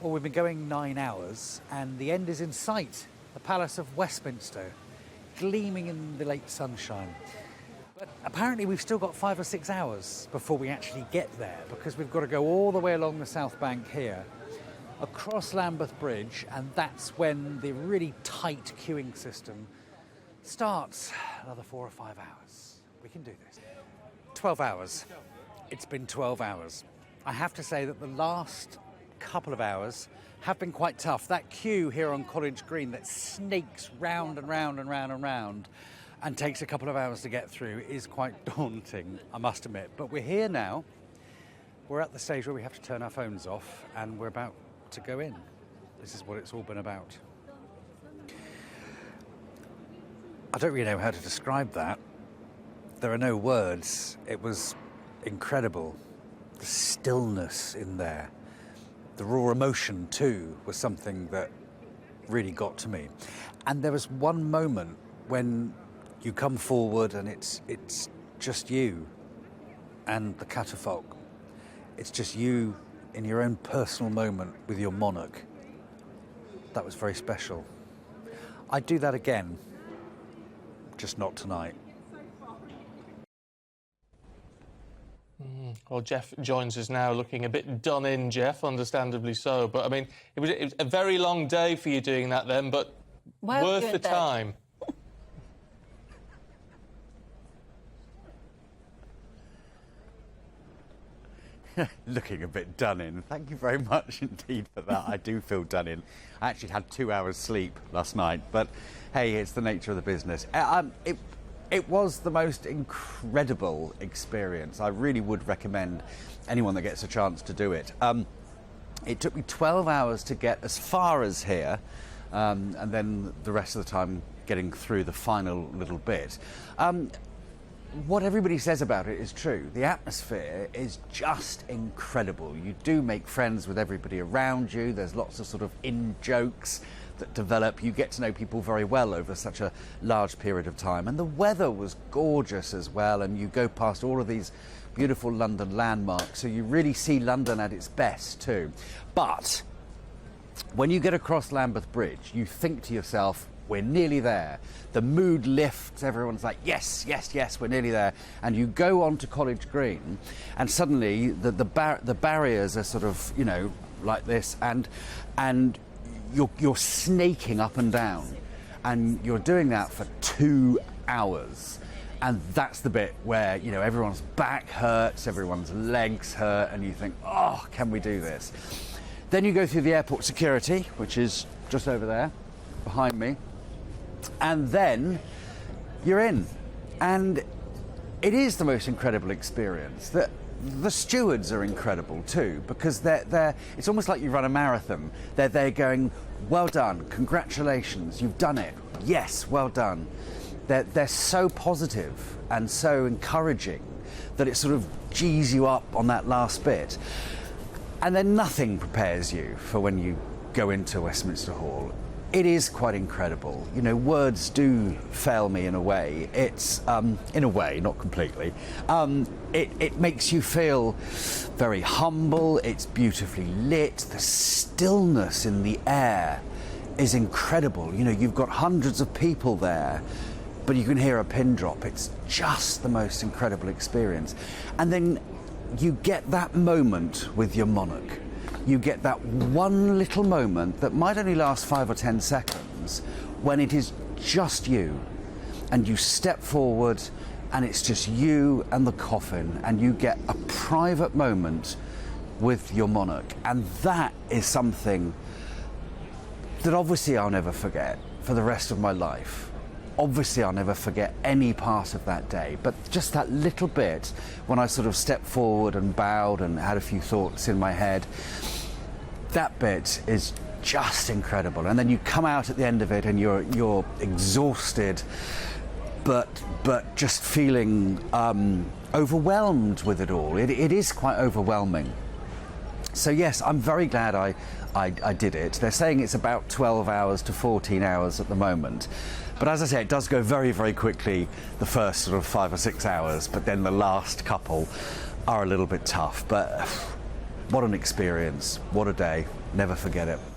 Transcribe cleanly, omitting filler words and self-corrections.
Well, we've been going 9 hours and the end is in sight. The Palace of Westminster, gleaming in the late sunshine. But apparently we've still got 5 or 6 hours before we actually get there, because we've got to go all the way along the South Bank here, across Lambeth Bridge, and that's when the really tight queuing system starts. Another 4 or 5 hours. We can do this. 12 hours. It's been 12 hours. I have to say that the last couple of hours have been quite tough. That queue here on College Green that snakes round and round and round and round and takes a couple of hours to get through is quite daunting, I must admit. But we're here now. We're at the stage where we have to turn our phones off and we're about to go in. This is what it's all been about. I don't really know how to describe that. There are no words. It was incredible. The stillness in there. The raw emotion too was something that really got to me. And there was one moment when you come forward and it's just you and the catafalque. It's just you in your own personal moment with your monarch. That was very special. I'd do that again, just not tonight. Well, Jeff joins us now looking a bit done in, Jeff, understandably so. But, I mean, it was a very long day for you doing that then, but worth the time. Looking a bit done in. Thank you very much indeed for that. I do feel done in. I actually had 2 hours sleep last night, but hey, it's the nature of the business. It was the most incredible experience. I really would recommend anyone that gets a chance to do it. It took me 12 hours to get as far as here, and then the rest of the time getting through the final little bit. What everybody says about it is true. The atmosphere is just incredible. You do make friends with everybody around you. There's lots of sort of in-jokes that develop. You get to know people very well over such a large period of time. And the weather was gorgeous as well. And you go past all of these beautiful London landmarks. So you really see London at its best too. But when you get across Lambeth Bridge, you think to yourself, we're nearly there. The mood lifts, everyone's like, yes, yes, yes, we're nearly there. And you go onto College Green, and suddenly the barriers are sort of, you know, like this, and you're snaking up and down. And you're doing that for 2 hours. And that's the bit where, you know, everyone's back hurts, everyone's legs hurt, and you think, oh, can we do this? Then you go through the airport security, which is just over there, behind me. And then you're in, and it is the most incredible experience. The stewards are incredible too, because it's almost like you run a marathon. They're there going, well done, congratulations, you've done it, yes, well done. They're so positive and so encouraging that it sort of G's you up on that last bit. And then nothing prepares you for when you go into Westminster Hall. It is quite incredible. You know, words do fail me in a way. It's, in a way, not completely. It makes you feel very humble. It's beautifully lit. The stillness in the air is incredible. You know, you've got hundreds of people there, but you can hear a pin drop. It's just the most incredible experience. And then you get that moment with your monarch. You get that one little moment that might only last 5 or 10 seconds when it is just you, and you step forward and it's just you and the coffin, and you get a private moment with your monarch. And that is something that obviously I'll never forget for the rest of my life. Obviously I'll never forget any part of that day, but just that little bit when I sort of stepped forward and bowed and had a few thoughts in my head, that bit is just incredible. And then you come out at the end of it and you're exhausted, but just feeling overwhelmed with it all. It is quite overwhelming. So yes, I'm very glad I did it. They're saying it's about 12 hours to 14 hours at the moment. But as I say, it does go very, very quickly, the first sort of 5 or 6 hours, but then the last couple are a little bit tough. But what an experience, what a day. Never forget it.